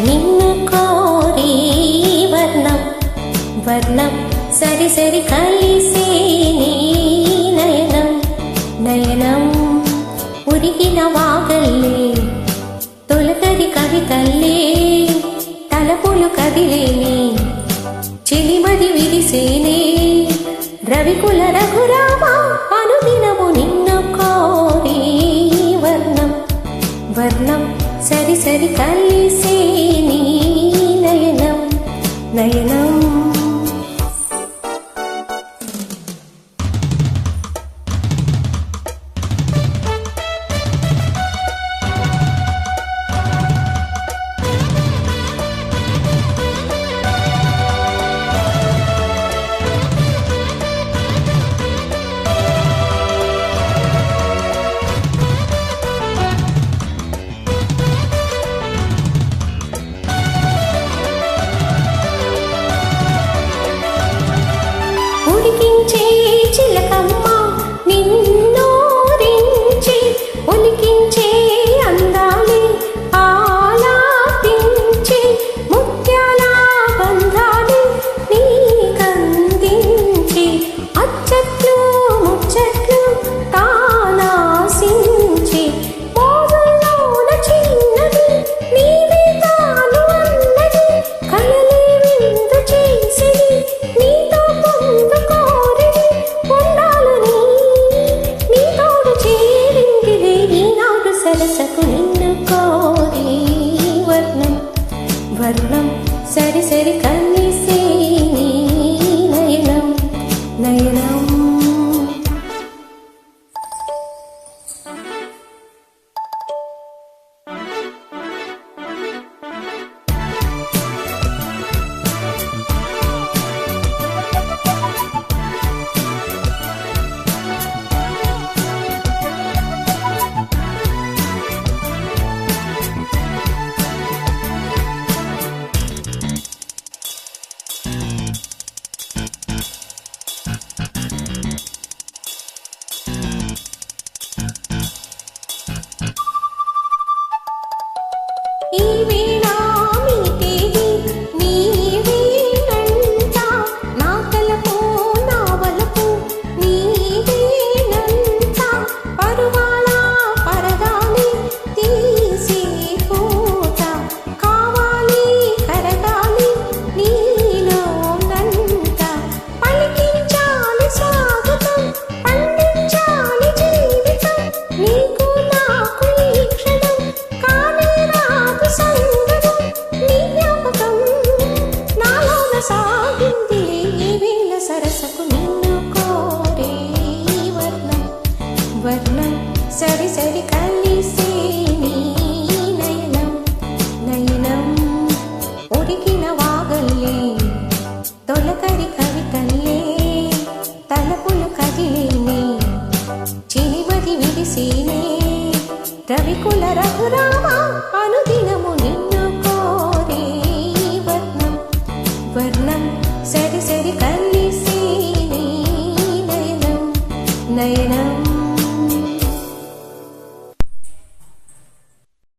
నిన్ను కోరి వర్ణం వర్ణం సరి సరి కలిసే నీ నయనం నయనం ఉరిగిన వాగల్లే తొలకరి కవితల్లే తలపులు కదిలేని చిలిమది విరిసేనే రవికుల రఘురామ అనుదినము నిన్ను కోరి వర్ణం వర్ణం సరి సరి కలిసే నీ నయనం నయనం ఉడికించే చిలకమ్మ నిన్నోరించి ఉలికించే అందాలి ఆలాపించి ముత్యాల బంధాలి నీకందించి అచ్చట్లు ముచ్చట్లు తానాసించి మోజుల్లోన చిన్నది నీవే తాను అన్నది కలలే విందు చేసిది నీతో పొందు కోరిది ఉండాలని నీ తోడు చేరిందిలే ఈనాడు సరసకు నిన్ను కోరి వర్ణం వర్ణం సరి సరి కలిసే నీ నయనం నయనం ఈ వేళ మీటేది నీవేనంట నా తలపు నా వలపు నీవేనంట పరువాల పరదాని తీసి పూట కావాలి కరగాలి నీలో నంట పలికించాలి స్వాగతం పండించాలి జీవితం నీకు నాకు ఈ క్షణం కానే రాదు సంగతం నీ జ్ఞాపకం నాలోన సాగింది ఈ వేళ సరసకు నిన్ను కోరే వర్ణం వర్ణం సరి సరి కలిసే నీ నయనం నయనం ఉడికిన వాగల్లే తొలకరి కవితల్లే తలపులు కదిలేని చిలిమది విరిసేనే రవికుల రఘురామ అనుదినము నిన్ను కోరే వర్ణం వర్ణం సరి సరి కలిసే నీ నయనం నయనం